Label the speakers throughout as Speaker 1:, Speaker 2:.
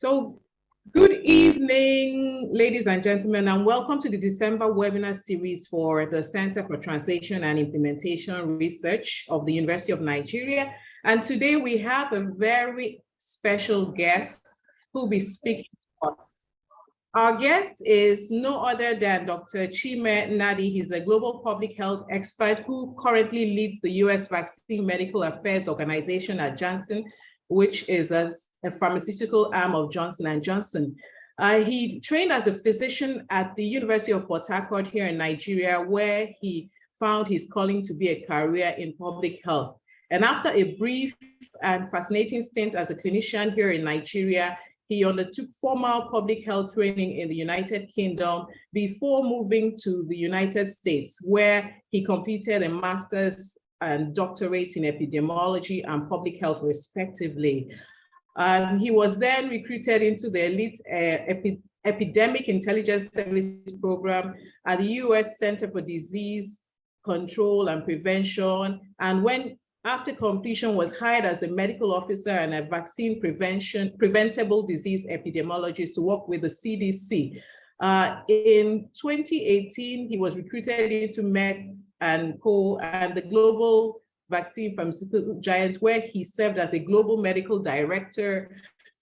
Speaker 1: So, good evening, ladies and gentlemen, and welcome to the December webinar series for the Center for Translation and Implementation Research of the University of Nigeria. And today we have a very special guest who will be speaking to us. Our guest is no other than Dr. Chime Nnadi. He's a global public health expert who currently leads the U.S. Vaccine Medical Affairs Organization at Janssen, which is a pharmaceutical arm of Johnson & Johnson. He trained as a physician at the University of Port Harcourt here in Nigeria, where he found his calling to be a career in public health. And after a brief and fascinating stint as a clinician here in Nigeria, he undertook formal public health training in the United Kingdom before moving to the United States, where he completed a master's and doctorate in epidemiology and public health, respectively. He was then recruited into the elite Epidemic Intelligence Service program at the U.S. Center for Disease Control and Prevention. And after completion, was hired as a medical officer and a vaccine preventable disease epidemiologist to work with the CDC. In 2018, he was recruited into Merck & Co. and the global vaccine pharmaceutical giant, where he served as a global medical director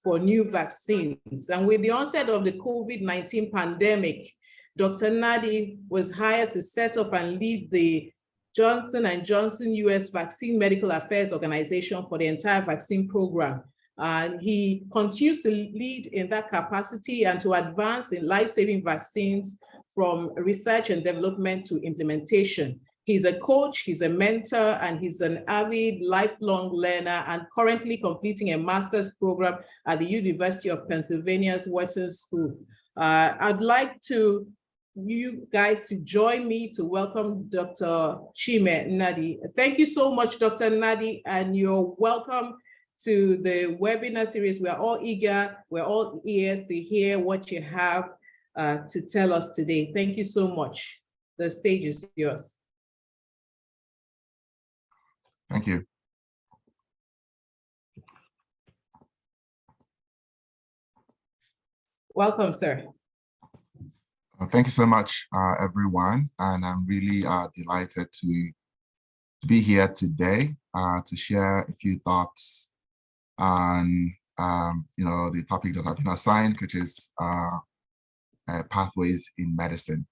Speaker 1: for new vaccines. And with the onset of the COVID-19 pandemic, Dr. Nnadi was hired to set up and lead the Johnson & Johnson U.S. Vaccine Medical Affairs Organization for the entire vaccine program. And he continues to lead in that capacity and to advance in life-saving vaccines from research and development to implementation. He's a coach, he's a mentor, and he's an avid lifelong learner and currently completing a master's program at the University of Pennsylvania's Wharton School. I'd like you guys to join me to welcome Dr. Chime Nnadi. Thank you so much, Dr. Nnadi, and you're welcome to the webinar series. We're all ears to hear what you have to tell us today. Thank you so much. The stage is yours.
Speaker 2: Thank you.
Speaker 1: Welcome, sir.
Speaker 2: Thank you so much, everyone. And I'm really delighted to be here today to share a few thoughts on the topic that I've been assigned, which is pathways in medicine.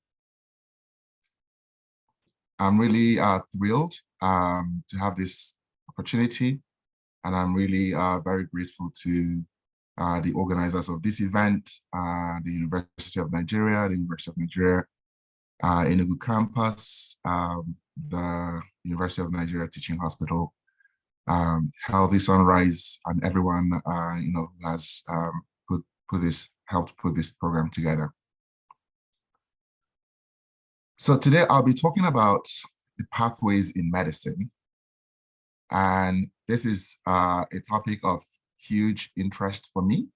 Speaker 2: I'm really thrilled to have this opportunity, and I'm really very grateful to the organizers of this event, the University of Nigeria, Enugu campus, the University of Nigeria Teaching Hospital, Healthy Sunrise, and everyone who has helped put this program together. So today I'll be talking about the pathways in medicine, and this is a topic of huge interest for me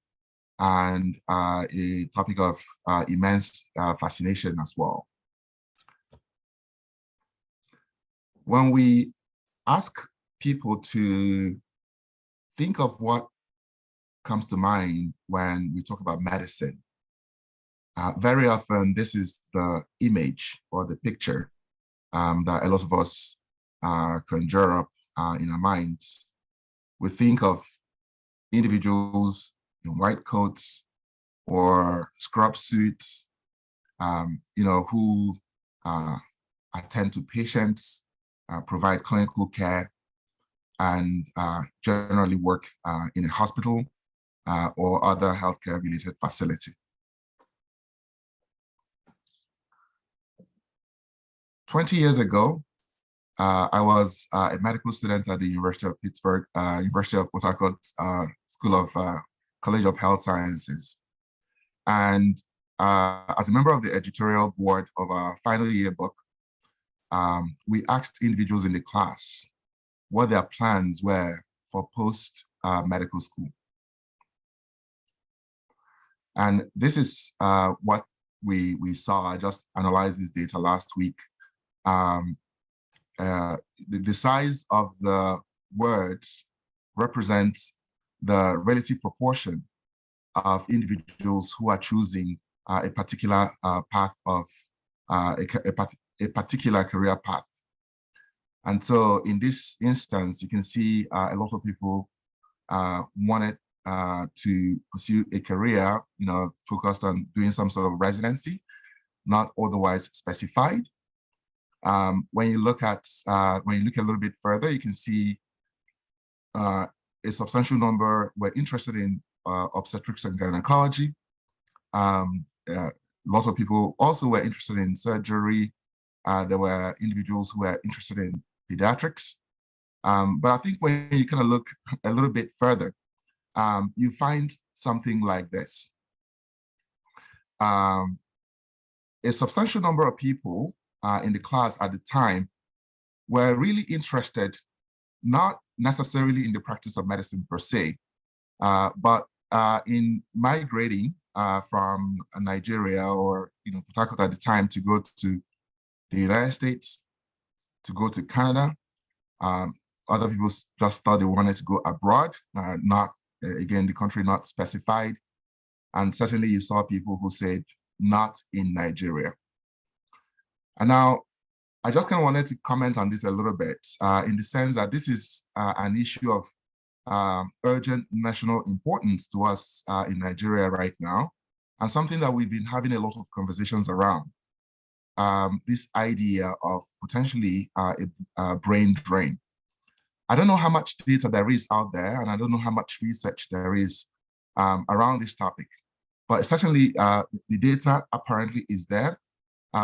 Speaker 2: and a topic of immense fascination as well. When we ask people to think of what comes to mind when we talk about medicine, very often this is the image or the picture that a lot of us conjure up in our minds. We think of individuals in white coats or scrub suits, who attend to patients, provide clinical care, and generally work in a hospital or other healthcare related facility. 20 years ago, I was a medical student at the University of Pittsburgh, University of Port Harcourt School of College of Health Sciences. And as a member of the editorial board of our final year book, we asked individuals in the class what their plans were for post-medical school. And this is what we saw. I just analyzed this data last week. The size of the words represents the relative proportion of individuals who are choosing a particular path of a particular career path. And so in this instance, you can see a lot of people wanted to pursue a career, focused on doing some sort of residency, not otherwise specified. When you look a little bit further, you can see a substantial number were interested in obstetrics and gynecology. Lots of people also were interested in surgery. There were individuals who were interested in pediatrics. But I think when you kind of look a little bit further, you find something like this. A substantial number of people in the class at the time were really interested, not necessarily in the practice of medicine per se, but in migrating from Nigeria or Port Harcourt at the time to go to the United States, to go to Canada. Other people just thought they wanted to go abroad, not, again, the country not specified. And certainly you saw people who said not in Nigeria. And now, I just kind of wanted to comment on this a little bit in the sense that this is an issue of urgent national importance to us in Nigeria right now, and something that we've been having a lot of conversations around. This idea of potentially a brain drain. I don't know how much data there is out there, and I don't know how much research there is around this topic, but certainly the data apparently is there.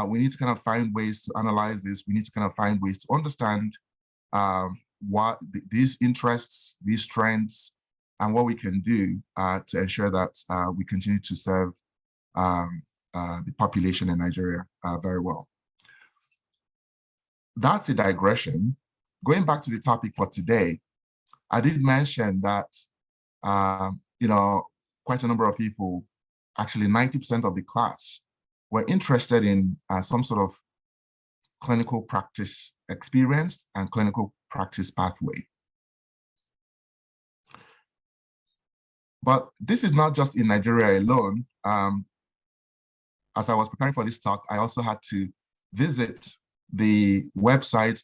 Speaker 2: We need to kind of find ways to analyze this. We need to kind of find ways to understand what these interests, these trends, and what we can do to ensure that we continue to serve the population in Nigeria very well. That's a digression. Going back to the topic for today, I did mention that, quite a number of people, actually 90% of the class, were interested in some sort of clinical practice experience and clinical practice pathway. But this is not just in Nigeria alone. As I was preparing for this talk, I also had to visit the website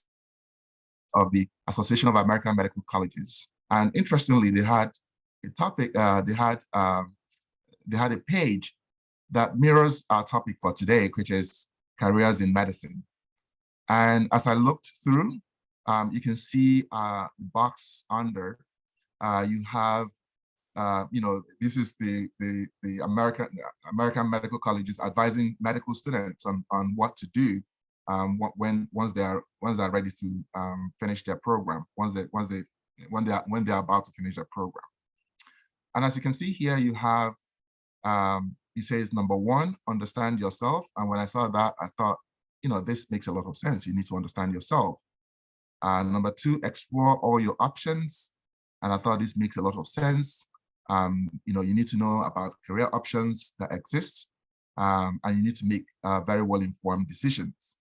Speaker 2: of the Association of American Medical Colleges. And interestingly, they had a topic, they had a page that mirrors our topic for today, which is careers in medicine. And as I looked through, you can see the box under, you have, this is the American Medical Colleges advising medical students on what to do once they are ready to finish their program, when they are about to finish their program. And as you can see here, you have it says, number one, understand yourself. And when I saw that, I thought, this makes a lot of sense. You need to understand yourself. Number two, explore all your options. And I thought this makes a lot of sense. You need to know about career options that exist, and you need to make very well-informed decisions.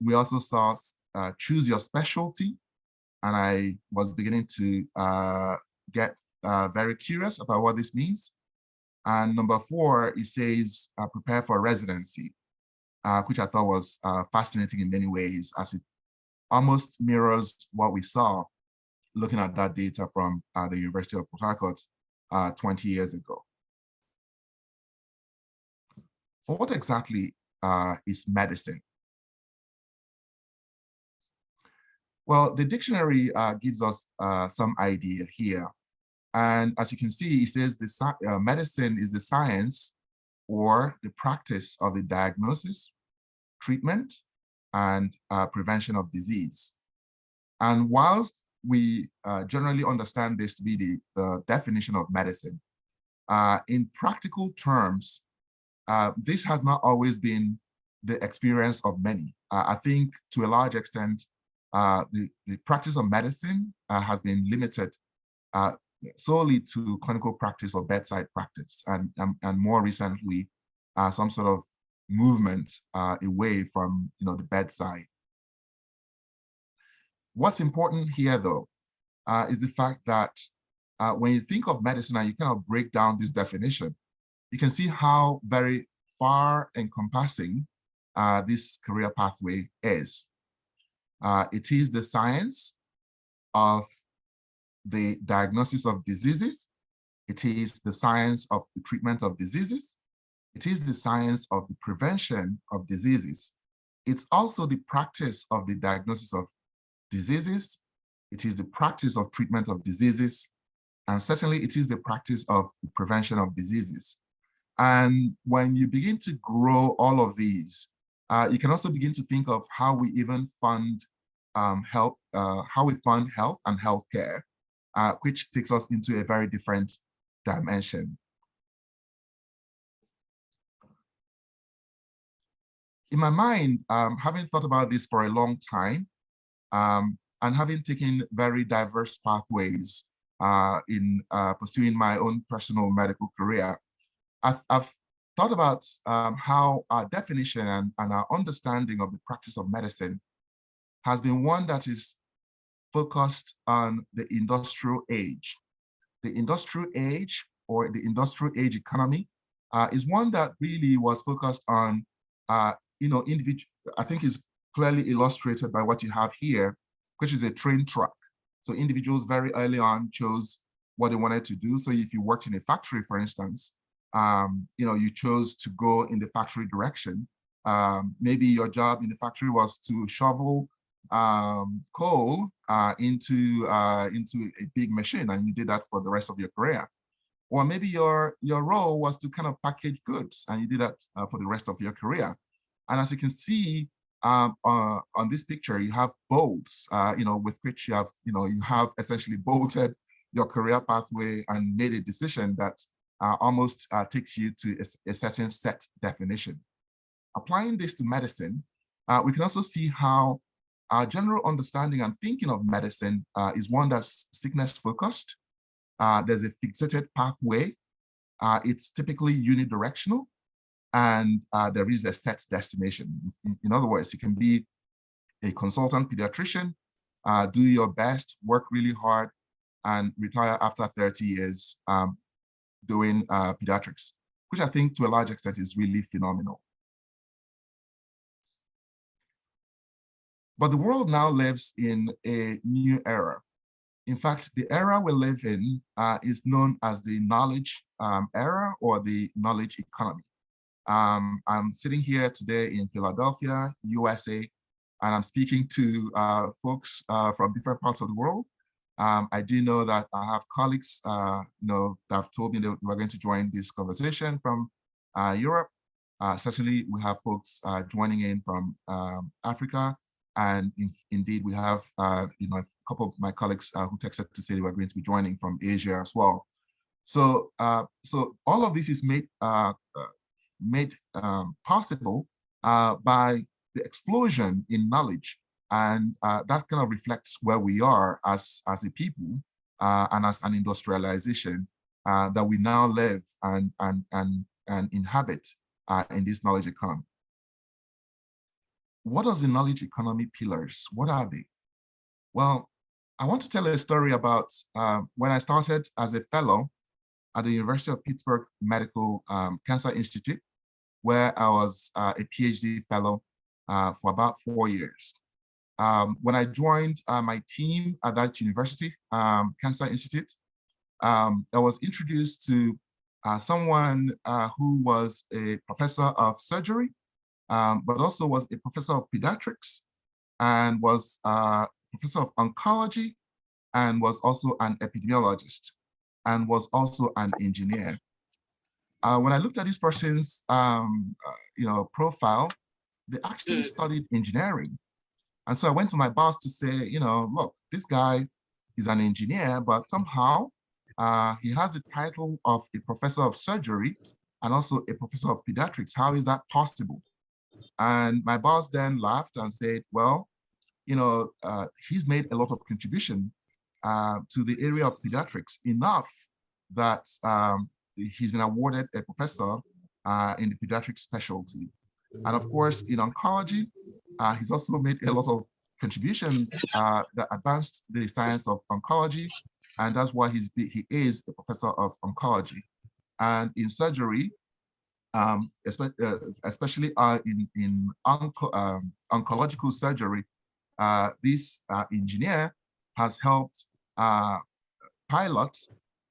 Speaker 2: We also saw choose your specialty, and I was beginning to get very curious about what this means. And number four, it says prepare for residency, which I thought was fascinating in many ways, as it almost mirrors what we saw looking at that data from the University of Port Harcourt 20 years ago. So what exactly is medicine? Well, the dictionary gives us some idea here. And as you can see, it says medicine is the science or the practice of the diagnosis, treatment, and prevention of disease. And whilst we generally understand this to be the definition of medicine, in practical terms, this has not always been the experience of many. I think to a large extent, the practice of medicine has been limited solely to clinical practice or bedside practice, and more recently, some sort of movement away from the bedside. What's important here, though, is the fact that when you think of medicine and you kind of break down this definition, you can see how very far encompassing this career pathway is. It is the science of the diagnosis of diseases. It is the science of the treatment of diseases. It is the science of the prevention of diseases. It's also the practice of the diagnosis of diseases. It is the practice of treatment of diseases. And certainly it is the practice of the prevention of diseases. And when you begin to grow all of these, you can also begin to think of how we even fund health, how we fund health and healthcare, which takes us into a very different dimension. In my mind, having thought about this for a long time, and having taken very diverse pathways in pursuing my own personal medical career, I've thought about how our definition and our understanding of the practice of medicine has been one that is focused on the industrial age. The industrial age, or the industrial age economy, is one that really was focused on, individual. I think is clearly illustrated by what you have here, which is a train track. So individuals very early on chose what they wanted to do. So if you worked in a factory, for instance, you chose to go in the factory direction. Maybe your job in the factory was to shovel coal into a big machine, and you did that for the rest of your career. Or maybe your role was to kind of package goods, and you did that for the rest of your career. And as you can see on this picture, you have bolts, with which you have essentially bolted your career pathway and made a decision that almost takes you to a certain set definition. Applying this to medicine, we can also see how our general understanding and thinking of medicine is one that's sickness focused. There's a fixated pathway. It's typically unidirectional, and there is a set destination. In other words, you can be a consultant pediatrician, do your best, work really hard, and retire after 30 years doing pediatrics, which I think to a large extent is really phenomenal. But the world now lives in a new era. In fact, the era we live in is known as the knowledge era, or the knowledge economy. I'm sitting here today in Philadelphia, USA, and I'm speaking to folks from different parts of the world. I do know that I have colleagues, that have told me that we're going to join this conversation from Europe. Certainly, we have folks joining in from Africa, and indeed, we have a couple of my colleagues who texted to say they were going to be joining from Asia as well. So, all of this is made possible by the explosion in knowledge. And that kind of reflects where we are as a people and as an industrialization that we now live and inhabit in this knowledge economy. What are the knowledge economy pillars? What are they? Well, I want to tell a story about when I started as a fellow at the University of Pittsburgh Medical Cancer Institute, where I was a PhD fellow for about 4 years. When I joined my team at that university, Cancer Institute, I was introduced to someone who was a professor of surgery, but also was a professor of pediatrics, and was a professor of oncology, and was also an epidemiologist, and was also an engineer. When I looked at this person's profile, they actually studied engineering. And so I went to my boss to say, look, this guy is an engineer, but somehow he has the title of a professor of surgery and also a professor of pediatrics. How is that possible? And my boss then laughed and said, well, he's made a lot of contribution to the area of pediatrics, enough that he's been awarded a professor in the pediatric specialty. And of course, in oncology, he's also made a lot of contributions that advanced the science of oncology, and that's why he is a professor of oncology. And in surgery, especially in oncological surgery, this engineer has helped pilot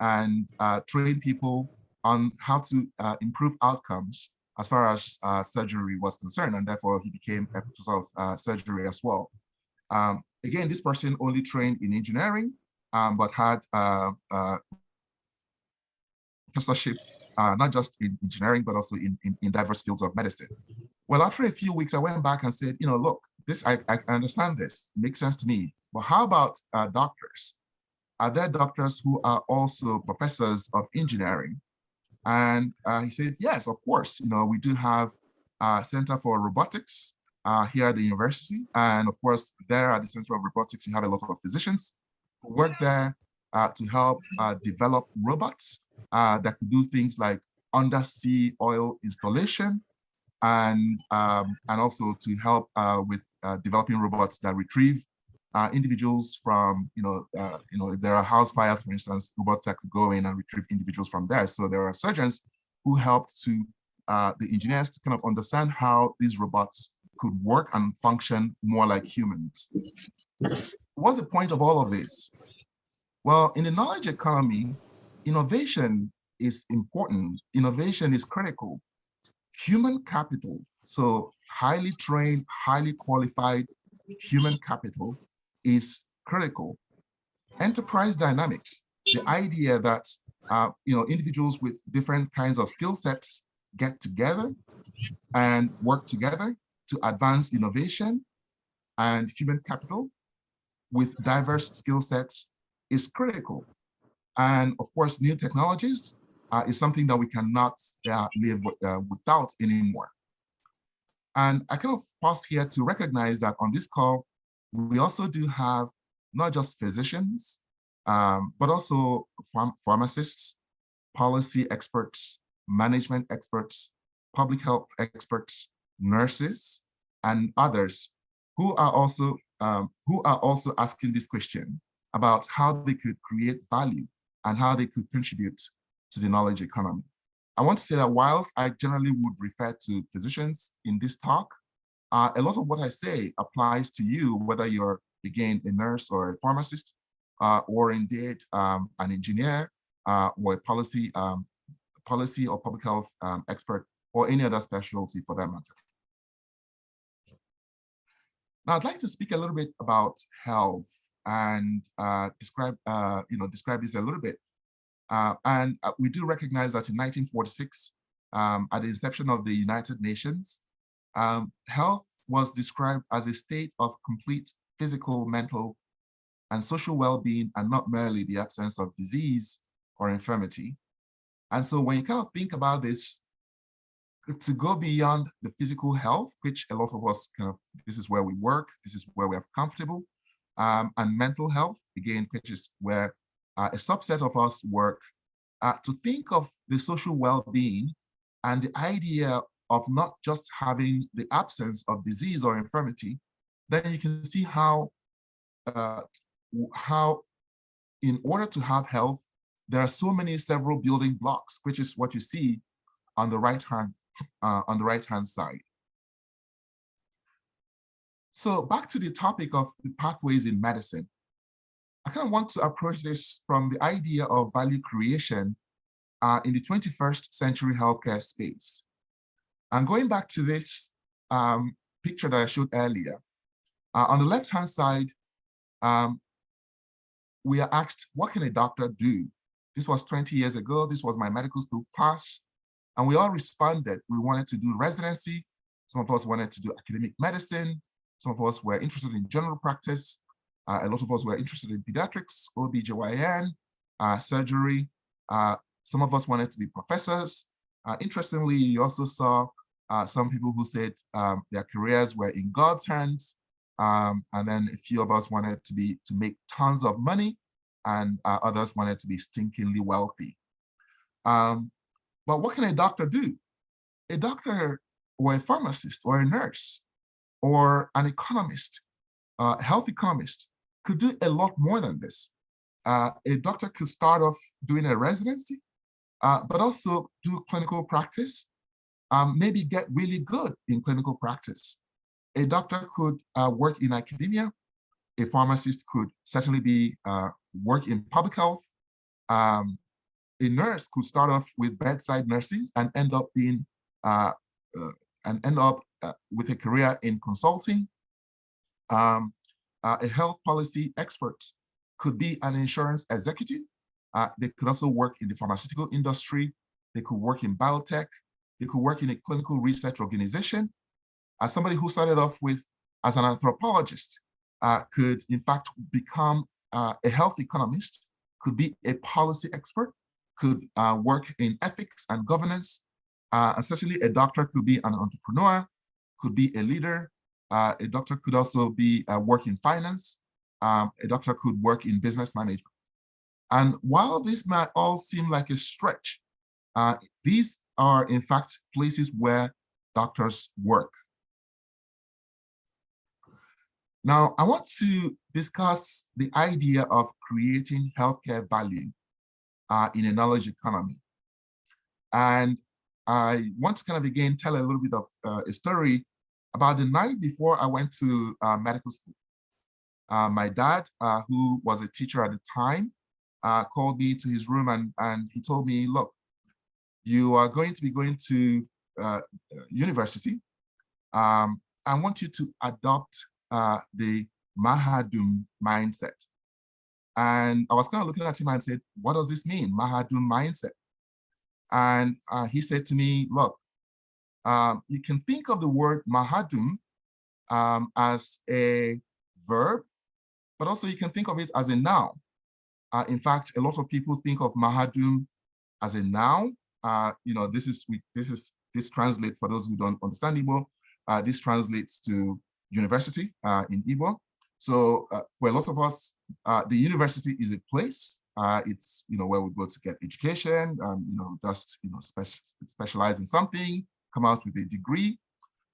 Speaker 2: and train people on how to improve outcomes as far as surgery was concerned, and therefore he became a professor of surgery as well. Again, this person only trained in engineering, but had professorships, not just in engineering, but also in diverse fields of medicine. Well, after a few weeks, I went back and said, look, this I understand this, makes sense to me, but how about doctors? Are there doctors who are also professors of engineering? And he said, yes, of course. We do have a Center for Robotics here at the university. And of course, there at the Center of Robotics, you have a lot of physicians who work there to help develop robots that could do things like undersea oil installation, and also to help with developing robots that retrieve individuals from, if there are house fires, for instance, robots that could go in and retrieve individuals from there. So there are surgeons who helped to the engineers to kind of understand how these robots could work and function more like humans. What's the point of all of this? Well, in the knowledge economy, innovation is important. Innovation is critical. Human capital, so highly trained, highly qualified human capital, is critical. Enterprise dynamics, the idea that individuals with different kinds of skill sets get together and work together to advance innovation and human capital with diverse skill sets is critical. And of course, new technologies is something that we cannot live without anymore. And I kind of pause here to recognize that on this call, we also do have not just physicians, but also pharmacists, policy experts, management experts, public health experts, nurses, and others who are also asking this question about how they could create value and how they could contribute to the knowledge economy. I want to say that whilst I generally would refer to physicians in this talk, a lot of what I say applies to you, whether you're, again, a nurse or a pharmacist, or indeed an engineer, or a policy or public health expert, or any other specialty for that matter. Now, I'd like to speak a little bit about health and describe this a little bit. And we do recognize that in 1946, at the inception of the United Nations, health was described as a state of complete physical, mental, and social well-being, and not merely the absence of disease or infirmity. And so when you kind of think about this, to go beyond the physical health, which a lot of us this is where we work, this is where we are comfortable, and mental health, again, which is where a subset of us work, to think of the social well-being and the idea of not just having the absence of disease or infirmity, then you can see how in order to have health, there are so many several building blocks, which is what you see on the right-hand side. So back to the topic of the pathways in medicine. I kind of want to approach this from the idea of value creation in the 21st century healthcare space. And going back to this picture that I showed earlier, on the left-hand side, we are asked, what can a doctor do? This was 20 years ago. This was my medical school class. And we all responded. We wanted to do residency. Some of us wanted to do academic medicine. Some of us were interested in general practice. A lot of us were interested in pediatrics, OBGYN, surgery. Some of us wanted to be professors. Interestingly, you also saw some people who said their careers were in God's hands. And then a few of us wanted to make tons of money, and others wanted to be stinkingly wealthy. But what can a doctor do? A doctor or a pharmacist or a nurse or an economist, a health economist, could do a lot more than this. a doctor could start off doing a residency, but also do clinical practice, maybe get really good in clinical practice. A doctor could work in academia. A pharmacist could certainly be work in public health. A nurse could start off with bedside nursing and end up being with a career in consulting. A health policy expert could be an insurance executive. They could also work in the pharmaceutical industry. They could work in biotech. They could work in a clinical research organization. As somebody who started off with as an anthropologist could in fact become a health economist, could be a policy expert, could work in ethics and governance. And certainly a doctor could be an entrepreneur, could be a leader. A doctor could also be work in finance. A doctor could work in business management. And while this might all seem like a stretch, these are in fact places where doctors work. Now, I want to discuss the idea of creating healthcare value in a knowledge economy. And I want to kind of again tell a little bit of a story about the night before I went to medical school. My dad, who was a teacher at the time, called me to his room and he told me, look, you are going to be going to university. I want you to adopt the Mahadum mindset. And I was kind of looking at him and said, what does this mean, Mahadum mindset? And he said to me, look, you can think of the word Mahadum as a verb, but also you can think of it as a noun. In fact, a lot of people think of Mahadum as a noun. This translates, for those who don't understand Igbo, this translates to university in Igbo. So for a lot of us, the university is a place. It's where we go to get education, specialize in something, come out with a degree.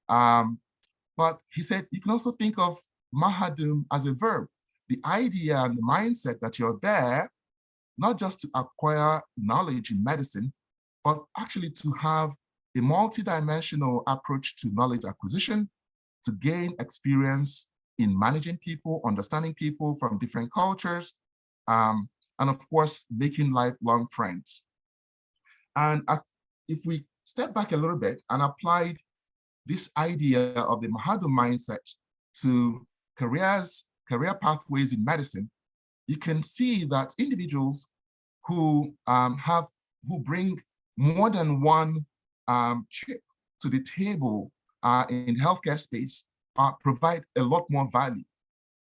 Speaker 2: But he said you can also think of Mahadum as a verb. The idea and the mindset that you're there, not just to acquire knowledge in medicine, but actually to have a multidimensional approach to knowledge acquisition, to gain experience in managing people, understanding people from different cultures, and of course, making lifelong friends. And if we step back a little bit and applied this idea of the Mahadum mindset to career pathways in medicine, you can see that individuals who bring more than one chip to the table in the healthcare space provide a lot more value.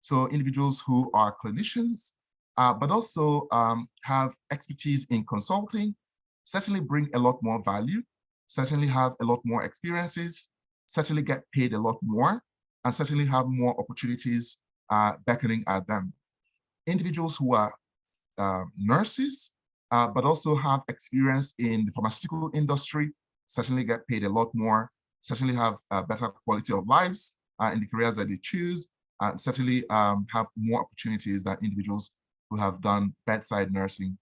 Speaker 2: So individuals who are clinicians, but also have expertise in consulting, certainly bring a lot more value, certainly have a lot more experiences, certainly get paid a lot more, and certainly have more opportunities beckoning at them. Individuals who are nurses, but also have experience in the pharmaceutical industry, certainly get paid a lot more, certainly have a better quality of lives in the careers that they choose, and certainly have more opportunities than individuals who have done bedside nursing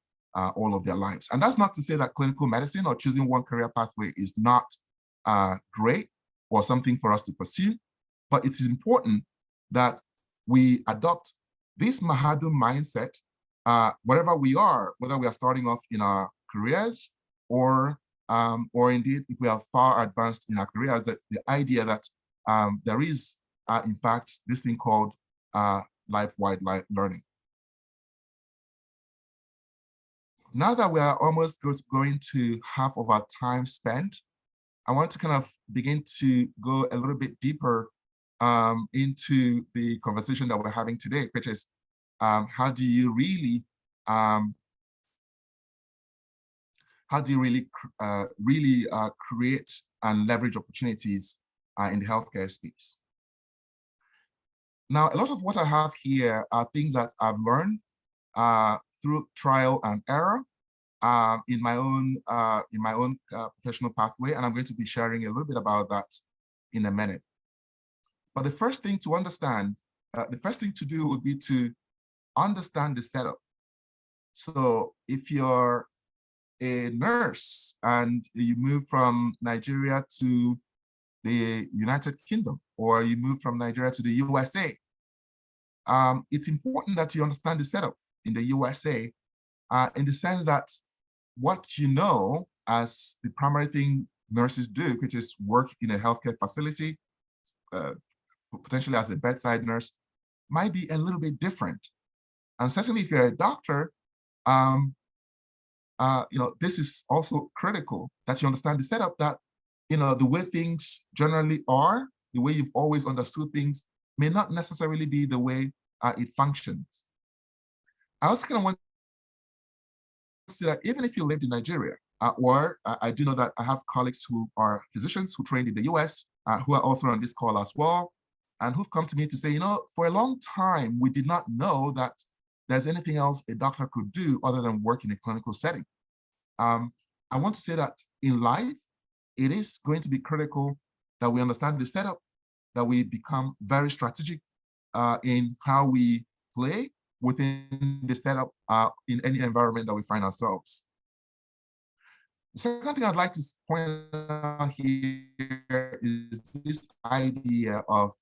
Speaker 2: all of their lives. And that's not to say that clinical medicine or choosing one career pathway is not great or something for us to pursue, but it's important that we adopt this Mahadum mindset wherever we are, whether we are starting off in our careers or indeed if we are far advanced in our careers, that the idea that there is in fact this thing called life-wide learning. Now that we are almost going to half of our time spent, I want to kind of begin to go a little bit deeper into the conversation that we're having today, which is how do you really create and leverage opportunities in the healthcare space. Now, a lot of what I have here are things that I've learned through trial and error in my own professional pathway, and I'm going to be sharing a little bit about that in a minute. But the first thing to understand, the first thing to do would be to understand the setup. So if you're a nurse and you move from Nigeria to the United Kingdom, or you move from Nigeria to the USA, it's important that you understand the setup in the USA, in the sense that what you know as the primary thing nurses do, which is work in a healthcare facility, potentially as a bedside nurse, might be a little bit different. And certainly if you're a doctor, this is also critical that you understand the setup, that, the way things generally are, the way you've always understood things may not necessarily be the way it functions. I also kind of want to say that even if you lived in Nigeria, or I do know that I have colleagues who are physicians who trained in the US, who are also on this call as well, and who've come to me to say, for a long time, we did not know that there's anything else a doctor could do other than work in a clinical setting. I want to say that in life, it is going to be critical that we understand the setup, that we become very strategic in how we play within the setup in any environment that we find ourselves. The second thing I'd like to point out here is this idea of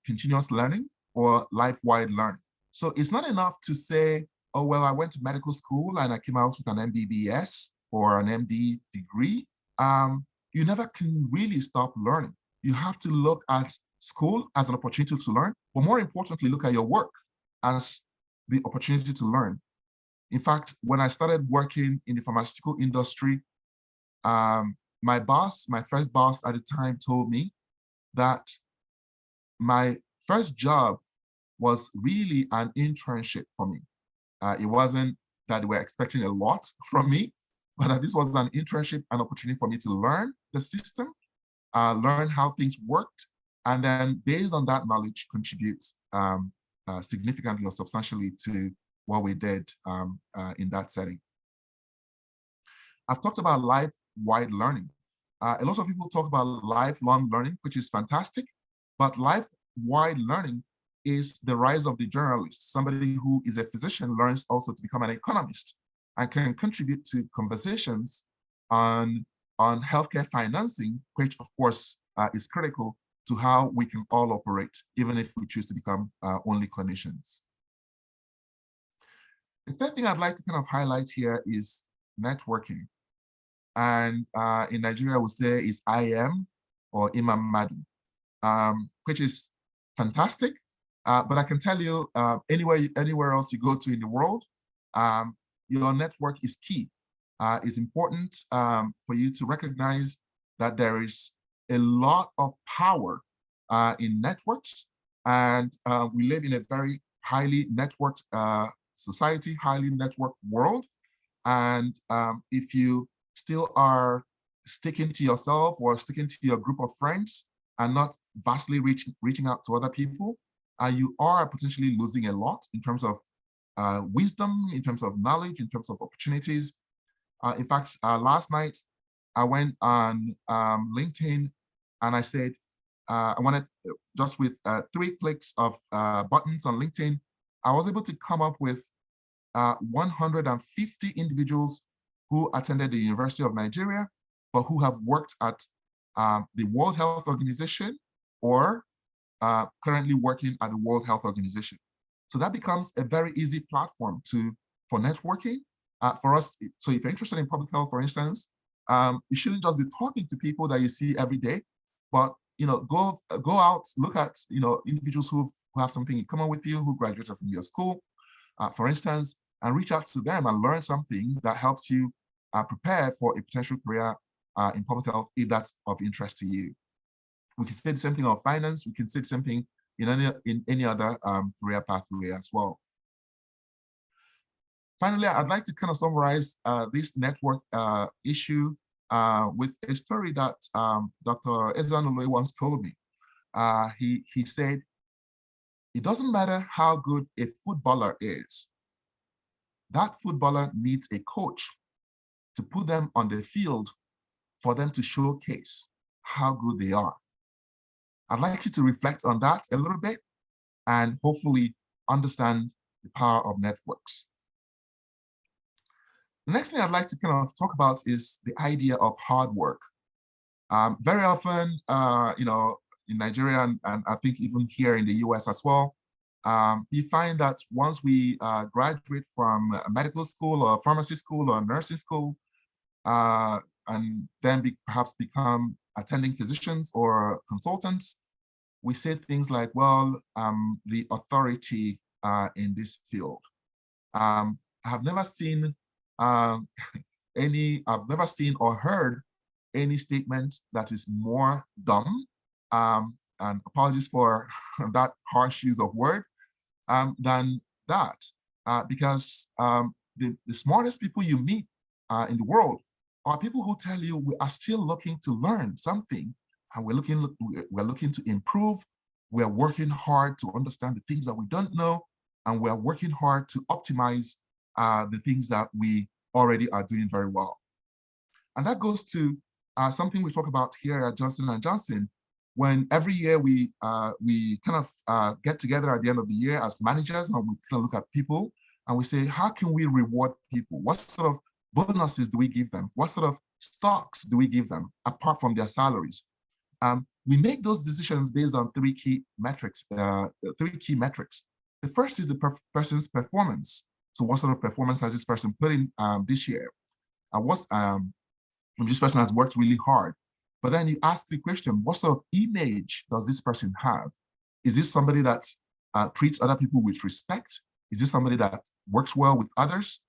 Speaker 2: continuous learning or life-wide learning. So it's not enough to say, oh, well, I went to medical school and I came out with an MBBS or an MD degree. You never can really stop learning. You have to look at school as an opportunity to learn, but more importantly, look at your work as the opportunity to learn. In fact, when I started working in the pharmaceutical industry, my first boss at the time told me that my first job was really an internship for me. It wasn't that they were expecting a lot from me, but that this was an internship, an opportunity for me to learn the system, learn how things worked, and then based on that knowledge, contribute significantly or substantially to what we did in that setting. I've talked about life-wide learning. A lot of people talk about lifelong learning, which is fantastic, but life-wide learning is the rise of the generalist. Somebody who is a physician learns also to become an economist and can contribute to conversations on healthcare financing, which of course is critical to how we can all operate, even if we choose to become only clinicians. The third thing I'd like to kind of highlight here is networking. And in Nigeria, I would say is IM or Imam Madu, which is fantastic. But I can tell you, anywhere else you go to in the world, your network is key. It's important for you to recognize that there is a lot of power in networks, and we live in a very highly networked society, highly networked world. And if you still are sticking to yourself or sticking to your group of friends and not vastly reaching out to other people, you are potentially losing a lot in terms of wisdom, in terms of knowledge, in terms of opportunities. In fact, last night, I went on LinkedIn and I said, I wanted, just with 3 clicks of buttons on LinkedIn, I was able to come up with 150 individuals who attended the University of Nigeria, but who have worked at the World Health Organization or currently working at the World Health Organization. So that becomes a very easy platform for networking for us. So if you're interested in public health, for instance, you shouldn't just be talking to people that you see every day, but go out, look at individuals who have something in common with you, who graduated from your school, for instance, and reach out to them and learn something that helps you prepare for a potential career in public health if that's of interest to you. We can say the same thing on finance. We can say the same thing in any other career pathway as well. Finally, I'd like to kind of summarize this network issue with a story that Dr. Ezanule once told me. He said, it doesn't matter how good a footballer is, that footballer needs a coach to put them on the field for them to showcase how good they are. I'd like you to reflect on that a little bit and hopefully understand the power of networks. The next thing I'd like to kind of talk about is the idea of hard work. Very often, in Nigeria, and I think even here in the US as well, you find that once we graduate from a medical school or pharmacy school or nursing school, and then perhaps become attending physicians or consultants, we say things like, well, the authority in this field. I have never seen I've never seen or heard any statement that is more dumb, and apologies for that harsh use of word, than that, because the smartest people you meet in the world are people who tell you we are still looking to learn something, and we're looking to improve. We're working hard to understand the things that we don't know, and we're working hard to optimize the things that we already are doing very well. And that goes to something we talk about here at Johnson & Johnson, when every year we kind of get together at the end of the year as managers, and we kind of look at people and we say, how can we reward people? What sort of bonuses do we give them? What sort of stocks do we give them apart from their salaries? We make those decisions based on three key metrics. The first is the person's performance. So what sort of performance has this person put in this year? This person has worked really hard. But then you ask the question, what sort of image does this person have? Is this somebody that treats other people with respect? Is this somebody that works well with others?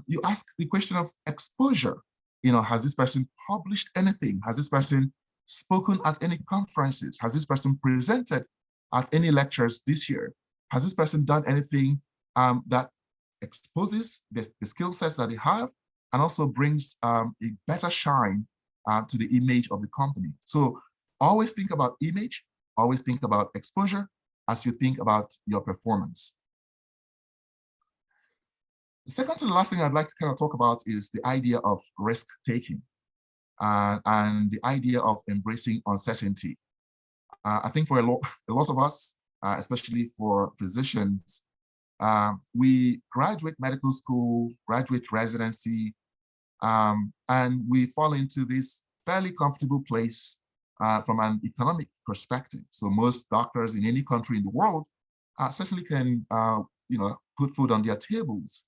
Speaker 2: You ask the question of exposure. Has this person published anything? Has this person spoken at any conferences? Has this person presented at any lectures this year? Has this person done anything that exposes the skill sets that they have and also brings a better shine to the image of the company? So always think about image, always think about exposure as you think about your performance. The second to the last thing I'd like to kind of talk about is the idea of risk taking and the idea of embracing uncertainty. I think for a lot of us, especially for physicians, we graduate medical school, graduate residency, and we fall into this fairly comfortable place from an economic perspective. So most doctors in any country in the world certainly can, put food on their tables.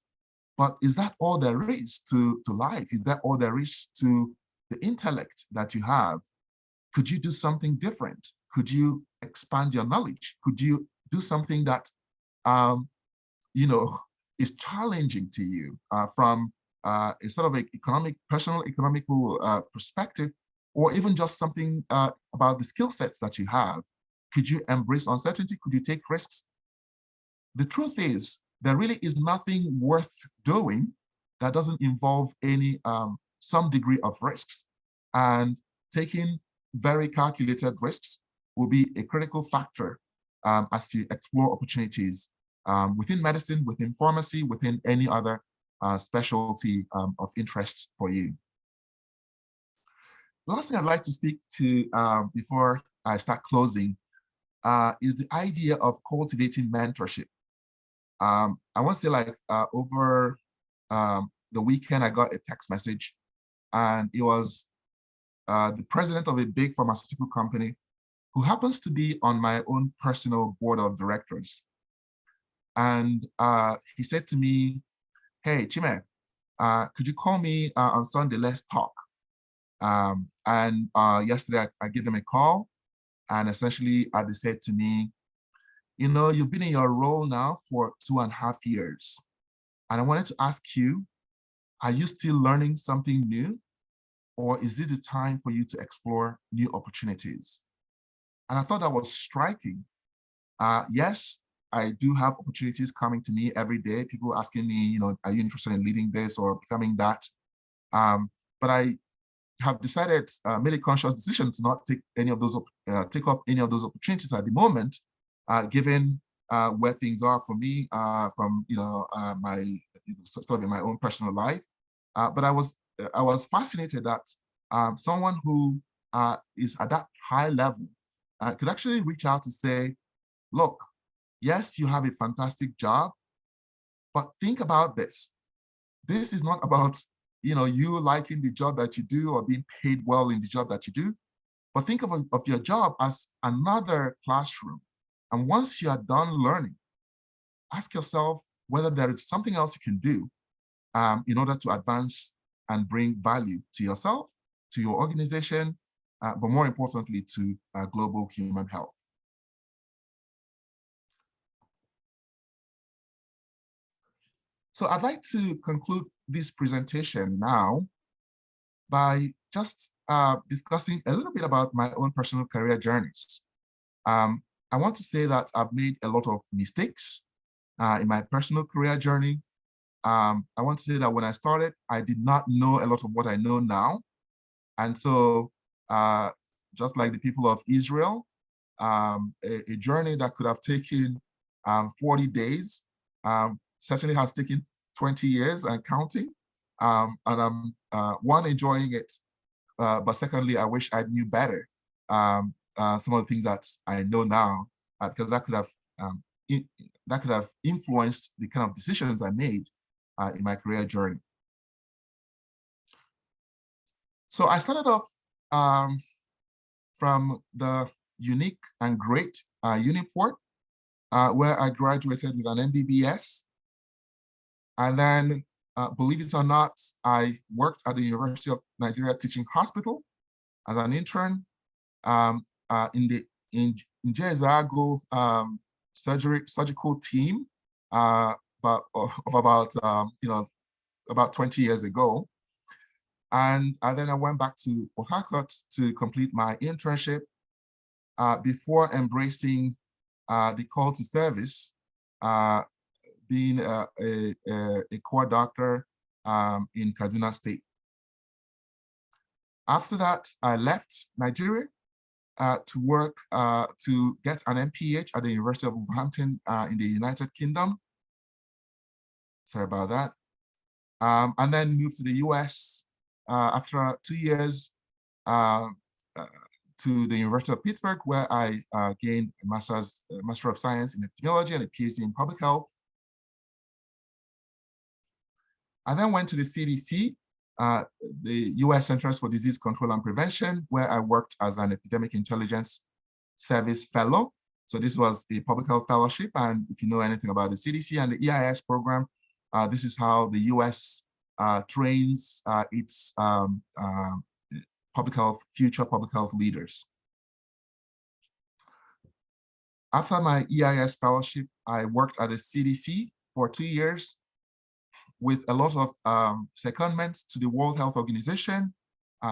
Speaker 2: But is that all there is to life? Is that all there is to the intellect that you have? Could you do something different? Could you expand your knowledge? Could you do something that, is challenging to you from a sort of personal economical perspective, or even just something about the skill sets that you have? Could you embrace uncertainty? Could you take risks? The truth is, there really is nothing worth doing that doesn't involve some degree of risks. And taking very calculated risks will be a critical factor as you explore opportunities within medicine, within pharmacy, within any other specialty of interest for you. The last thing I'd like to speak to before I start closing is the idea of cultivating mentorship. I want to say, over the weekend, I got a text message, and it was the president of a big pharmaceutical company who happens to be on my own personal board of directors. And he said to me, hey, Chime, could you call me on Sunday? Let's talk. And yesterday I gave them a call, and essentially they said to me, you've been in your role now for 2.5 years. And I wanted to ask you, are you still learning something new? Or is this the time for you to explore new opportunities? And I thought that was striking. Yes, I do have opportunities coming to me every day. People asking me, are you interested in leading this or becoming that? But I have decided, made a conscious decision to not take up any of those opportunities at the moment, given where things are for me from my sort of in my own personal life. But I was fascinated that someone who is at that high level could actually reach out to say, look, yes, you have a fantastic job, but think about this. this is not about, you liking the job that you do or being paid well in the job that you do, but think of your job as another classroom. And once you are done learning, ask yourself whether there is something else you can do in order to advance and bring value to yourself, to your organization, but more importantly, to global human health. So I'd like to conclude this presentation now by just discussing a little bit about my own personal career journeys. I want to say that I've made a lot of mistakes in my personal career journey. I want to say that when I started, I did not know a lot of what I know now. And so just like the people of Israel, a journey that could have taken 40 days certainly has taken 20 years and counting. And I'm one, enjoying it, but secondly, I wish I knew better some of the things that I know now, because that could have influenced the kind of decisions I made in my career journey. So I started off from the unique and great Uniport, where I graduated with an MBBS. And then, believe it or not, I worked at the University of Nigeria Teaching Hospital as an intern in Njezago surgical team of about 20 years ago. And then I went back to Port Harcourt to complete my internship before embracing the call to service, being a core doctor in Kaduna State. After that, I left Nigeria to work to get an MPH at the University of Wolverhampton in the United Kingdom. Sorry about that. And then moved to the US after 2 years to the University of Pittsburgh, where I gained a Master of Science in Epidemiology and a PhD in Public Health. I then went to the CDC, the US Centers for Disease Control and Prevention, where I worked as an Epidemic Intelligence Service Fellow. So this was a public health fellowship. And if you know anything about the CDC and the EIS program, this is how the US trains its future public health leaders. After my EIS fellowship, I worked at the CDC for 2 years with a lot of secondments to the World Health Organization,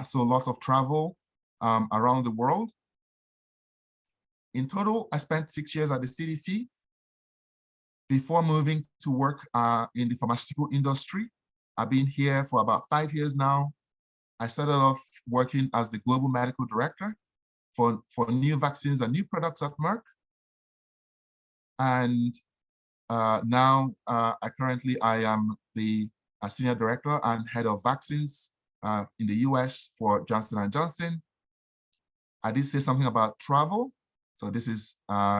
Speaker 2: so lots of travel around the world. In total, I spent 6 years at the CDC before moving to work in the pharmaceutical industry. I've been here for about 5 years now. I started off working as the Global Medical Director for new vaccines and new products at Merck. And now, I am the Senior Director and Head of Vaccines in the US for Johnson & Johnson. I did say something about travel. So this is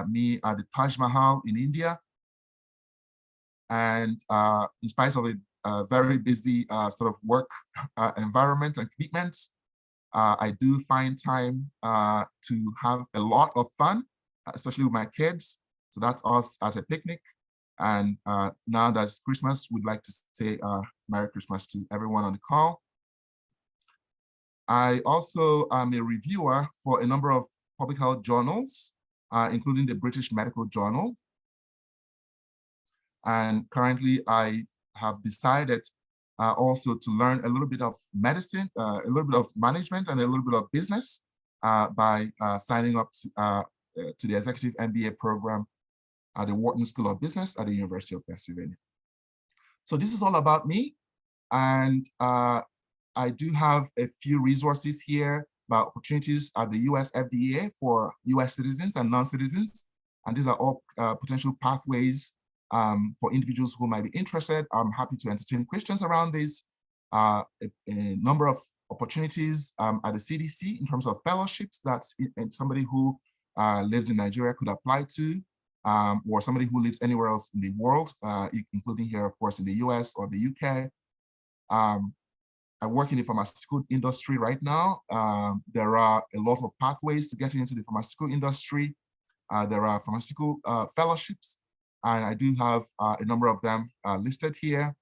Speaker 2: me at the Taj Mahal in India. And in spite of a very busy sort of work environment and commitments, I do find time to have a lot of fun, especially with my kids. So that's us at a picnic. And now that's Christmas, we'd like to say Merry Christmas to everyone on the call. I also am a reviewer for a number of public health journals, including the British Medical Journal. And currently I have decided also to learn a little bit of medicine, a little bit of management, and a little bit of business by signing up to the Executive MBA program at the Wharton School of Business at the University of Pennsylvania. So this is all about me. And I do have a few resources here about opportunities at the US FDA for US citizens and non-citizens. And these are all potential pathways for individuals who might be interested. I'm happy to entertain questions around this. A number of opportunities at the CDC in terms of fellowships that somebody who lives in Nigeria could apply to, or somebody who lives anywhere else in the world, including here, of course, in the US or the UK. I work in the pharmaceutical industry right now. There are a lot of pathways to getting into the pharmaceutical industry. There are pharmaceutical fellowships, and I do have a number of them listed here.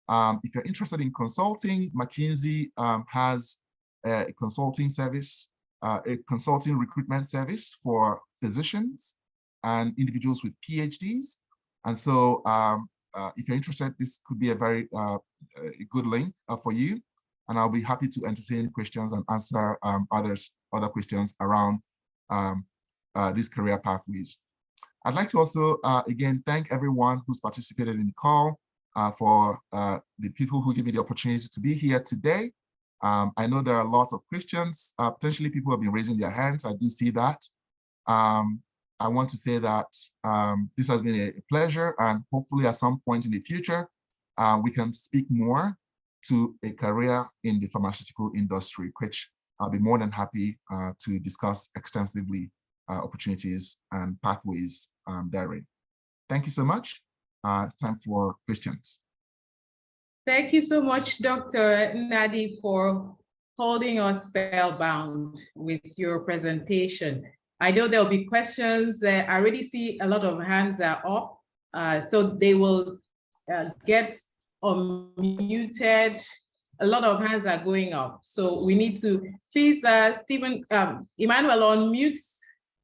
Speaker 2: If you're interested in consulting, McKinsey has a consulting service, a consulting recruitment service for physicians and individuals with PhDs. And so if you're interested, this could be a very a good link for you. And I'll be happy to entertain questions and answer other questions around these career pathways. I'd like to also, again, thank everyone who's participated in the call, for the people who give me the opportunity to be here today. I know there are lots of questions. Potentially people have been raising their hands. I do see that. I want to say that this has been a pleasure, and hopefully at some point in the future, we can speak more to a career in the pharmaceutical industry, which I'll be more than happy to discuss extensively opportunities and pathways therein. Thank you so much. It's time for questions.
Speaker 1: Thank you so much, Dr. Nnadi, for holding us spellbound with your presentation. I know there'll be questions. I already see a lot of hands are up, so they will get unmuted. A lot of hands are going up, so we need to please, Stephen, Emmanuel, unmute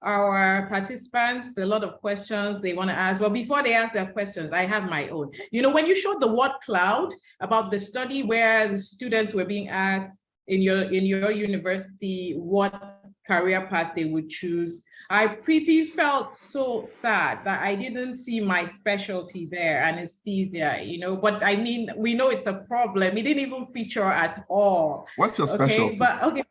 Speaker 1: our participants. A lot of questions they want to ask. Well, before they ask their questions, I have my own. You know, when you showed the word cloud about the study where the students were being asked in your university what career path they would choose, I pretty felt so sad that I didn't see my specialty there, anesthesia, you know, but I mean, we know it's a problem. It didn't even feature at all.
Speaker 2: What's your specialty?
Speaker 1: Okay,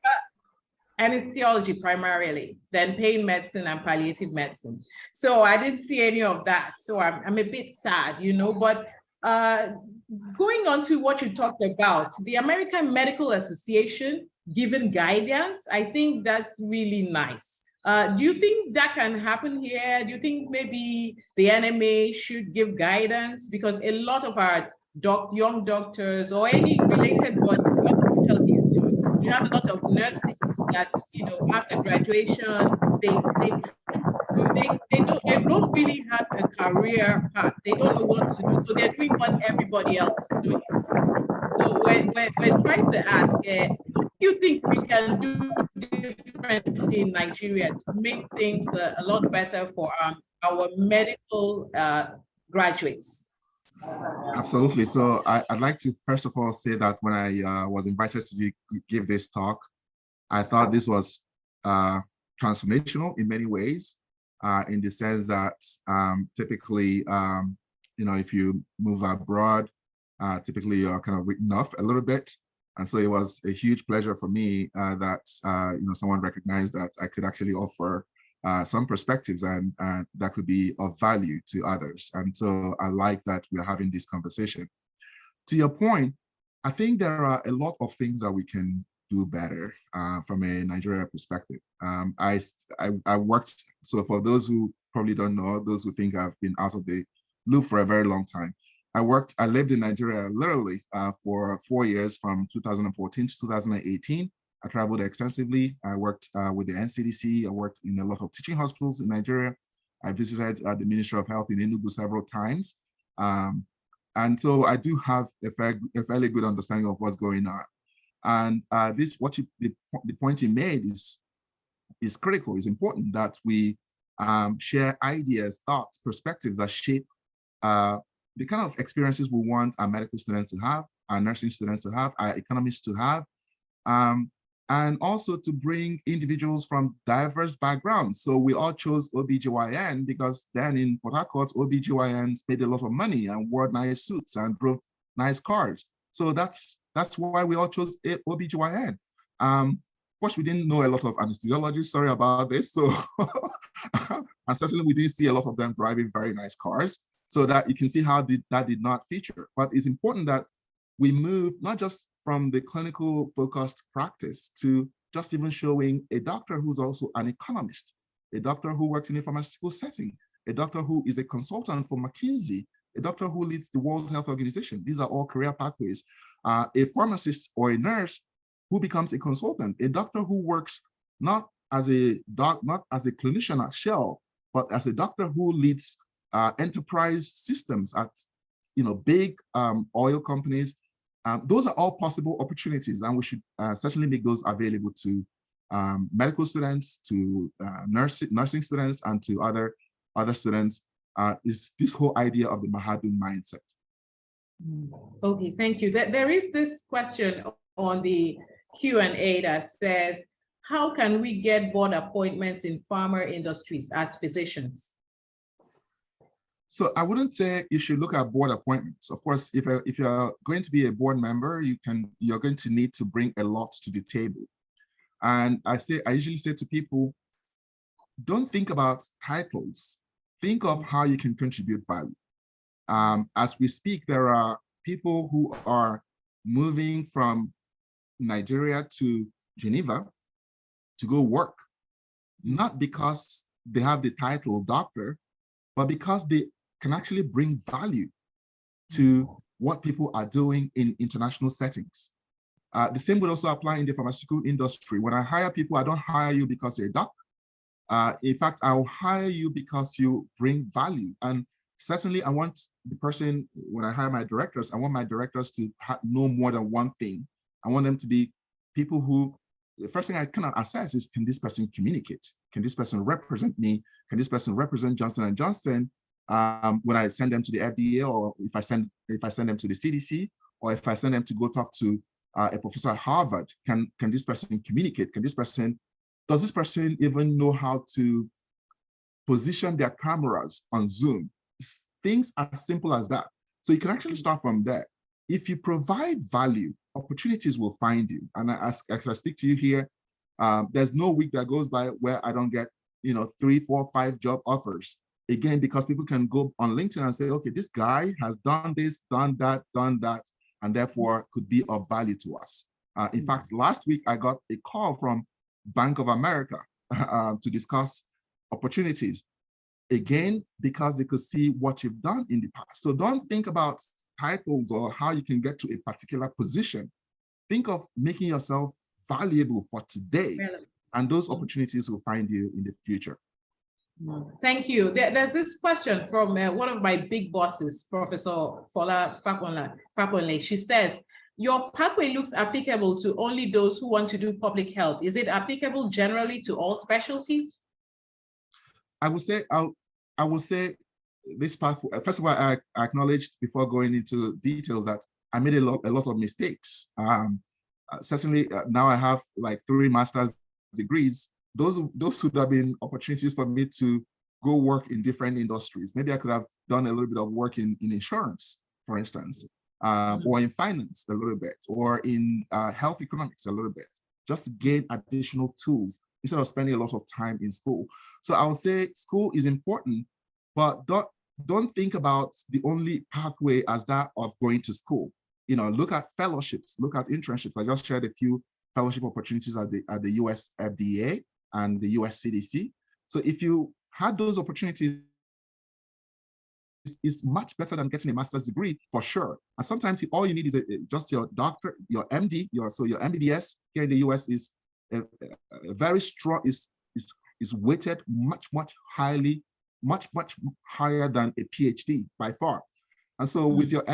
Speaker 1: anesthesiology primarily, then pain medicine and palliative medicine. So I didn't see any of that. So I'm a bit sad, you know, but going on to what you talked about, the American Medical Association giving guidance, I think that's really nice. Do you think that can happen here? Do you think maybe the NMA should give guidance? Because a lot of our young doctors or any related body, other specialties too, you have a lot of nursing that, you know, after graduation, they don't really have a career path. They don't know what to do. So they're doing what everybody else is doing. So we're trying to ask, what do you think we can do differently in Nigeria to make things a lot better for our medical graduates?
Speaker 2: Absolutely. So I'd like to first of all say that when I was invited to give this talk, I thought this was transformational in many ways, in the sense that typically, you know, if you move abroad, typically you're kind of written off a little bit. And so it was a huge pleasure for me that, you know, someone recognized that I could actually offer some perspectives and that could be of value to others. And so I like that we're having this conversation. To your point, I think there are a lot of things that we can do better from a Nigeria perspective. I worked, so for those who probably don't know, those who think I've been out of the loop for a very long time, I lived in Nigeria literally for 4 years from 2014 to 2018. I traveled extensively. I worked with the NCDC. I worked in a lot of teaching hospitals in Nigeria. I visited the Ministry of Health in Enugu several times. And so I do have a fairly good understanding of what's going on. And the point you made is critical. It's important that we share ideas, thoughts, perspectives that shape the kind of experiences we want our medical students to have, our nursing students to have, our economists to have, and also to bring individuals from diverse backgrounds. So we all chose OBGYN because then in Port Harcourt, OBGYNs made a lot of money and wore nice suits and drove nice cars. So that's why we all chose OBGYN. Of course, we didn't know a lot of anesthesiologists, sorry about this. So, and certainly we didn't see a lot of them driving very nice cars. So that you can see how that did not feature. But it's important that we move not just from the clinical focused practice to just even showing a doctor who's also an economist, a doctor who works in a pharmaceutical setting, a doctor who is a consultant for McKinsey, a doctor who leads the World Health Organization. These are all career pathways. a pharmacist or a nurse who becomes a consultant, a doctor who works not as a clinician at Shell, but as a doctor who leads enterprise systems at big oil companies. Those are all possible opportunities, and we should certainly make those available to medical students, to nursing students, and to other students. Is this whole idea of the Mahadum mindset.
Speaker 1: Okay, thank you. There is this question on the Q&A that says, how can we get board appointments in pharma industries as physicians?
Speaker 2: So I wouldn't say you should look at board appointments. Of course, if you're going to be a board member, you're going to need to bring a lot to the table. And I usually say to people, don't think about titles. Think of how you can contribute value. As we speak, there are people who are moving from Nigeria to Geneva to go work, not because they have the title doctor, but because they can actually bring value to what people are doing in international settings. The same would also apply in the pharmaceutical industry. When I hire people, I don't hire you because you're a doctor. In fact, I'll hire you because you bring value. And certainly I want the person, when I hire my directors, I want my directors to know more than one thing. I want them to be people who, the first thing I cannot assess is, can this person communicate? Can this person represent me? Can this person represent Johnson & Johnson when I send them to the FDA, or if I send them to the CDC, or if I send them to go talk to a professor at Harvard? Can this person communicate? Does this person even know how to position their cameras on Zoom? Things as simple as that. So you can actually start from there. If you provide value, opportunities will find you. And as I speak to you here, there's no week that goes by where I don't get 3, 4, 5 job offers. Again, because people can go on LinkedIn and say, okay, this guy has done this, done that, and therefore could be of value to us. In fact, last week I got a call from Bank of America to discuss opportunities. Again, because they could see what you've done in the past. So don't think about titles or how you can get to a particular position. Think of making yourself valuable for today, and those opportunities will find you in the future.
Speaker 1: Thank you. There's this question from one of my big bosses, Professor Fola Faponle. She says, your pathway looks applicable to only those who want to do public health. Is it applicable generally to all specialties?
Speaker 2: I will say this pathway, first of all, I acknowledged before going into details that I made a lot of mistakes. Certainly now I have like 3 master's degrees. Those would have been opportunities for me to go work in different industries. Maybe I could have done a little bit of work in insurance, for instance, or in finance a little bit, or in health economics a little bit, just to gain additional tools instead of spending a lot of time in school. So I would say school is important, but don't think about the only pathway as that of going to school. Look at fellowships, look at internships. I just shared a few fellowship opportunities at the US FDA and the US CDC. So if you had those opportunities, it's much better than getting a master's degree for sure. And sometimes all you need is just your doctor, your MD, your MBBS here in the US is a very strong, is weighted much higher than a PhD by far. And so with your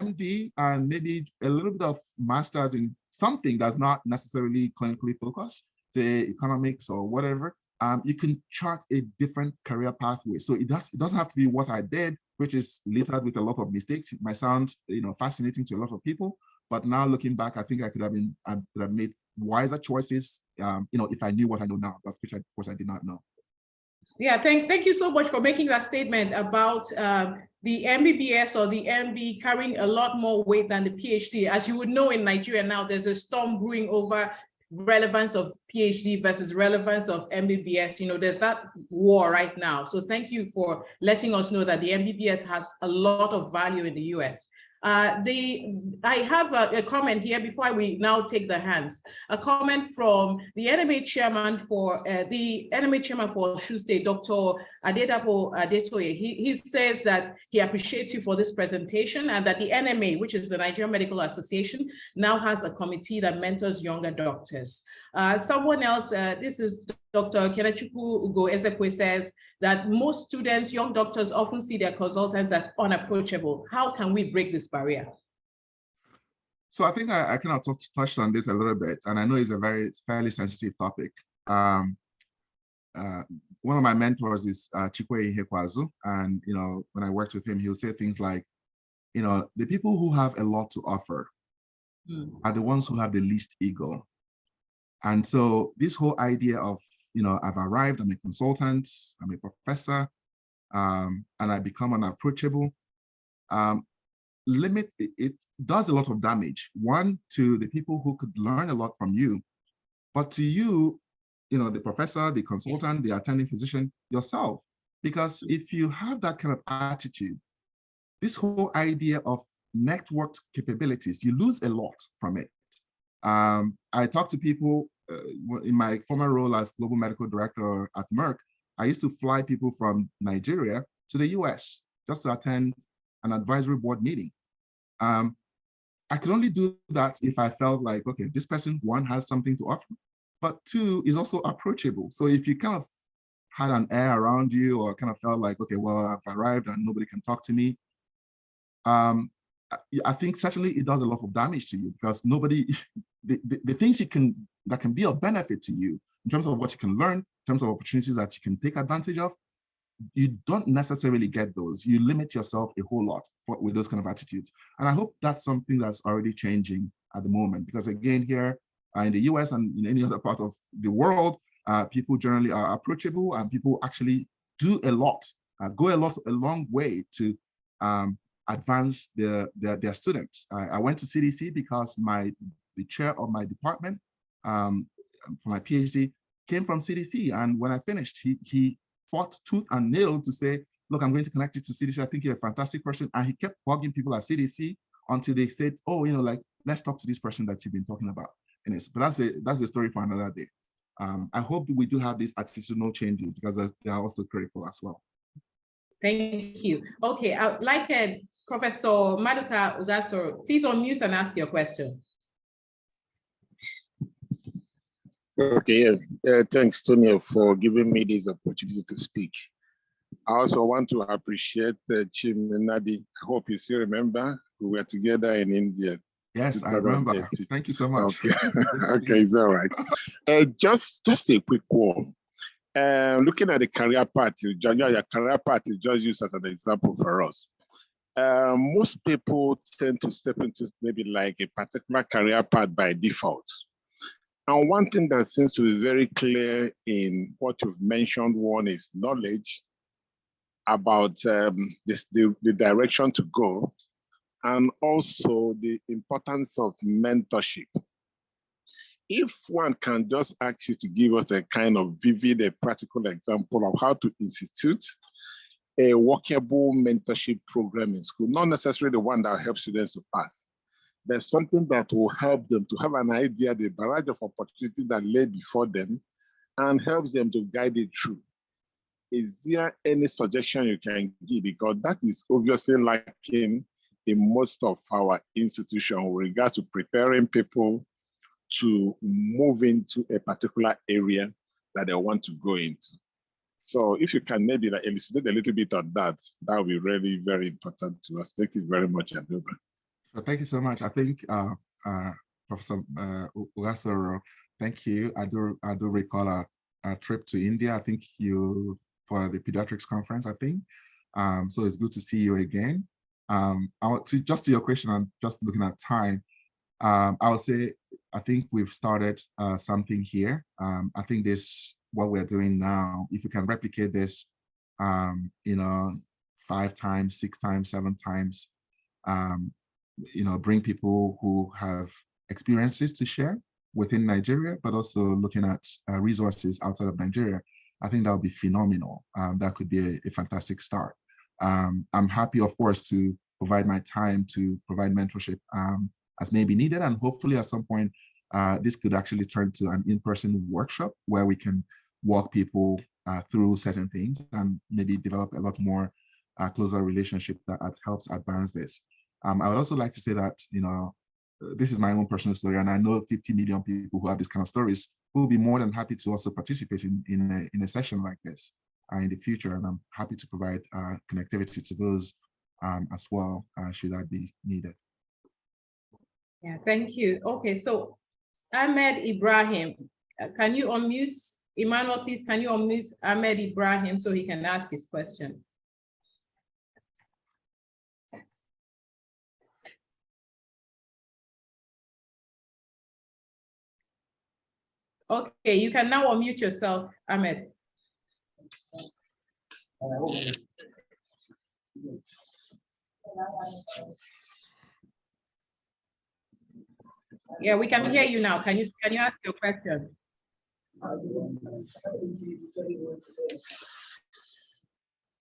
Speaker 2: MD and maybe a little bit of master's in something that's not necessarily clinically focused, say economics or whatever, you can chart a different career pathway. So it doesn't have to be what I did, which is littered with a lot of mistakes. It might sound fascinating to a lot of people, but now looking back, I think I could have made wiser choices, if I knew what I know now, but which of course I did not know.
Speaker 1: Yeah, thank you so much for making that statement about the MBBS or the MD carrying a lot more weight than the PhD. As you would know, in Nigeria now, there's a storm brewing over relevance of PhD versus relevance of MBBS. There's that war right now. So thank you for letting us know that the MBBS has a lot of value in the US. I have a comment here before we now take the hands. A comment from the NMA chairman for Osun State, Dr. Adedapo Adetoye. He says that he appreciates you for this presentation and that the NMA, which is the Nigerian Medical Association, now has a committee that mentors younger doctors. Someone else, this is Dr. Kenechukwu Ugo Ezekwe, says that most students, young doctors, often see their consultants as unapproachable. How can we break this barrier?
Speaker 2: So I think I kind of touched on this a little bit, and I know it's a fairly sensitive topic. One of my mentors is Chikwe Ihekwazu, and when I worked with him, he'll say things like, the people who have a lot to offer are the ones who have the least ego. And so this whole idea of, I've arrived, I'm a consultant, I'm a professor, and I become unapproachable, it does a lot of damage. One, to the people who could learn a lot from you, but to you, the professor, the consultant, the attending physician, yourself. Because if you have that kind of attitude, this whole idea of networked capabilities, you lose a lot from it. I talk to people in my former role as global medical director at Merck. I used to fly people from Nigeria to the US just to attend an advisory board meeting. I could only do that if I felt like, okay, this person, one, has something to offer, but two, is also approachable. So if you kind of had an air around you or kind of felt like, okay, well, I've arrived and nobody can talk to me, I think certainly it does a lot of damage to you, because nobody, the things that can be of benefit to you in terms of what you can learn, in terms of opportunities that you can take advantage of, you don't necessarily get those. You limit yourself a whole lot with those kind of attitudes. And I hope that's something that's already changing at the moment, because again, here in the US and in any other part of the world, people generally are approachable, and people actually do a lot, go a long way to advance their students. I went to CDC because the chair of my department for my PhD came from CDC. And when I finished, he fought tooth and nail to say, look, I'm going to connect you to CDC. I think you're a fantastic person. And he kept bugging people at CDC until they said, oh, let's talk to this person that you've been talking about. But that's the story for another day. I hope that we do have these attitudinal changes, because they are also critical as well.
Speaker 1: Thank you. Okay, I'd like Professor Maduka Ugasoro, please unmute and ask your question.
Speaker 3: Okay, thanks, Tonia, for giving me this opportunity to speak. I also want to appreciate Chim Nadi. I hope you still remember we were together in India.
Speaker 2: Yes, I remember. Thank you so much.
Speaker 3: Okay, okay, it's all right. Just a quick one. Looking at the career path, your career path is just used as an example for us. Most people tend to step into maybe like a particular career path by default. And one thing that seems to be very clear in what you've mentioned, one is knowledge about the direction to go, and also the importance of mentorship. If one can just ask you to give us a kind of vivid, a practical example of how to institute a workable mentorship program in school, not necessarily the one that helps students to pass. There's something that will help them to have an idea, the barrage of opportunities that lay before them, and helps them to guide it through. Is there any suggestion you can give? Because that is obviously lacking in most of our institutions with regard to preparing people to move into a particular area that they want to go into. So if you can maybe elucidate a little bit on that, that would be really very important to us. Thank you very much, Adobe.
Speaker 2: Well, thank you so much. I think Professor Ugasoro, thank you. I do recall a trip to India. I think for the pediatrics conference, I think. So it's good to see you again. Just to your question, I'm just looking at time. I would say, I think we've started something here. I think what we're doing now, if you can replicate this, 5 times, 6 times, 7 times, bring people who have experiences to share within Nigeria, but also looking at resources outside of Nigeria, I think that would be phenomenal. That could be a fantastic start. I'm happy, of course, to provide my time to provide mentorship as may be needed. And hopefully at some point, this could actually turn to an in-person workshop where we can walk people through certain things and maybe develop a lot more closer relationship that helps advance this. I would also like to say that, this is my own personal story, and I know 50 million people who have this kind of stories who will be more than happy to also participate in a session like this in the future. And I'm happy to provide connectivity to those as well, should that be needed.
Speaker 1: Yeah, thank you. Okay, so Ahmed Ibrahim, can you unmute? Emmanuel, please, can you unmute Ahmed Ibrahim so he can ask his question? Okay, you can now unmute yourself, Ahmed. Yeah, we can hear you now. Can you ask your question?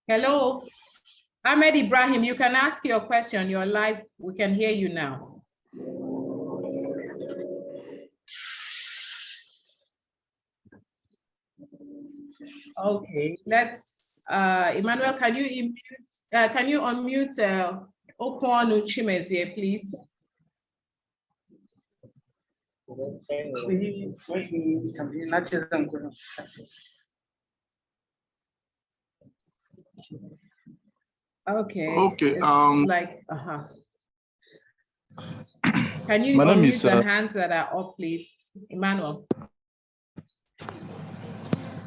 Speaker 1: Hello, Ahmed Ibrahim, you can ask your question. You're live. We can hear you now. Okay, let's, Emmanuel, can you unmute Okwonu Chimezie, please? Okay.
Speaker 4: Okay.
Speaker 1: Like, Can you
Speaker 4: My name
Speaker 1: unmute
Speaker 4: is,
Speaker 1: the hands that are up, please, Emmanuel?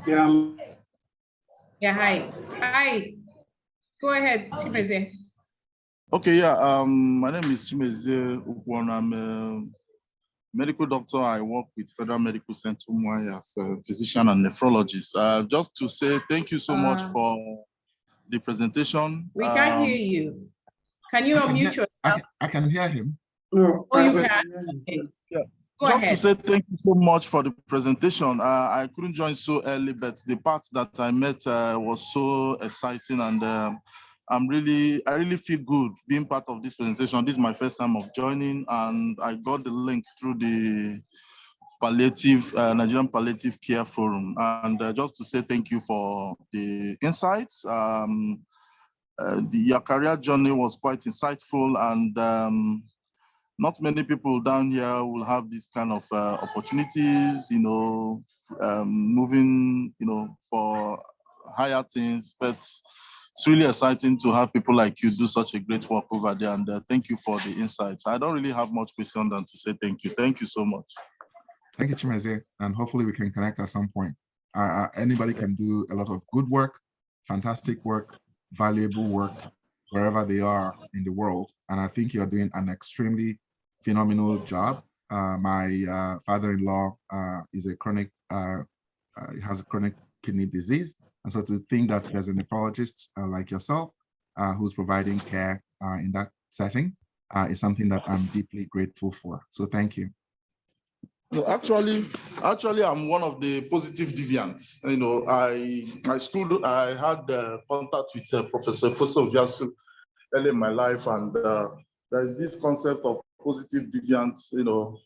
Speaker 4: Yeah.
Speaker 1: Yeah. Hi. Hi. Go ahead, Chimezie.
Speaker 4: Okay. Yeah. My name is Chimezie Okwonu. I'm a medical doctor. I work with Federal Medical Center Umuahia as a physician and nephrologist. Just to say thank you so much for the presentation.
Speaker 1: We can't hear you. Can you unmute yourself?
Speaker 2: I can hear him.
Speaker 1: Oh, you can. Okay.
Speaker 4: Yeah.
Speaker 1: Go
Speaker 4: Just
Speaker 1: ahead.
Speaker 4: to say thank you so much for the presentation. I couldn't join so early, but the part that I met was so exciting, and I really feel good being part of this presentation. This is my first time of joining, and I got the link through the palliative Nigerian Palliative Care Forum. And just to say thank you for the insights. Your career journey was quite insightful, and not many people down here will have this kind of opportunities, moving, for higher things. But it's really exciting to have people like you do such a great work over there. And thank you for the insights. I don't really have much question than to say thank you. Thank you so much.
Speaker 2: Thank you, Chimezie. And hopefully we can connect at some point. Anybody can do a lot of good work, fantastic work, valuable work, wherever they are in the world. And I think you're doing an extremely phenomenal job. My father-in-law is a chronic, has a chronic kidney disease. And so to think that there's a nephrologist like yourself who's providing care in that setting is something that I'm deeply grateful for. So thank you.
Speaker 4: No, actually, I'm one of the positive deviants. I had contact with Professor Fosso Vyasu early in my life, and there's this concept of positive deviance.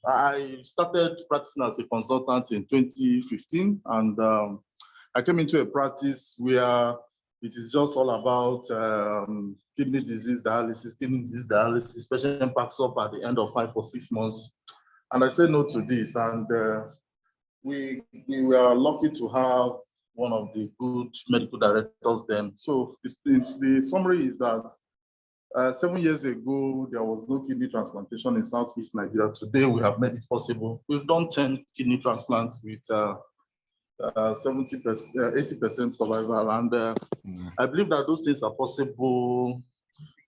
Speaker 4: I started practicing as a consultant in 2015, and I came into a practice where it is just all about kidney disease dialysis. Patient packs up at the end of 5 or 6 months. And I said no to this, and we were lucky to have one of the good medical directors then. So the summary is that 7 years ago, there was no kidney transplantation in Southeast Nigeria. Today, we have made it possible. We've done 10 kidney transplants with 80% survival. And I believe that those things are possible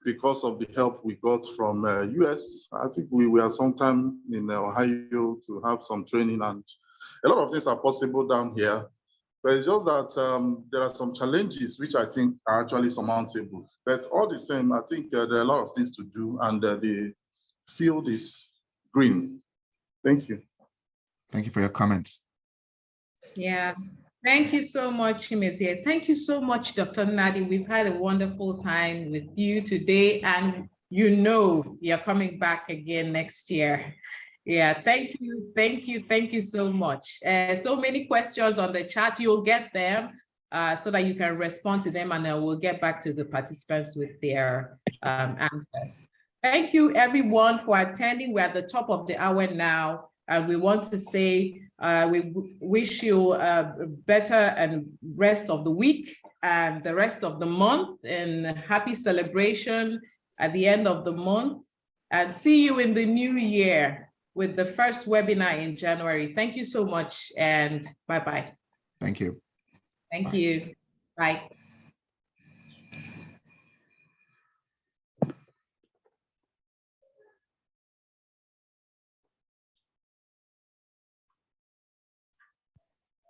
Speaker 4: because of the help we got from US. I think we were sometime in Ohio to have some training, and a lot of things are possible down here. But it's just that there are some challenges which I think are actually surmountable. But all the same, I think there are a lot of things to do, and the field is green. Thank you.
Speaker 2: Thank you for your comments.
Speaker 1: Yeah. Thank you so much, Chimezie. Thank you so much, Dr. Nnadi. We've had a wonderful time with you today, and you know you're coming back again next year. Yeah, thank you so much. So many questions on the chat. You'll get them so that you can respond to them, and then we'll get back to the participants with their answers. Thank you everyone for attending. We're at the top of the hour now, and we want to say we wish you a better and rest of the week and the rest of the month, and happy celebration at the end of the month, and see you in the new year with the first webinar in January. Thank you so much, and bye-bye.
Speaker 2: Thank you.
Speaker 1: Thank
Speaker 2: Bye.
Speaker 1: you. Bye.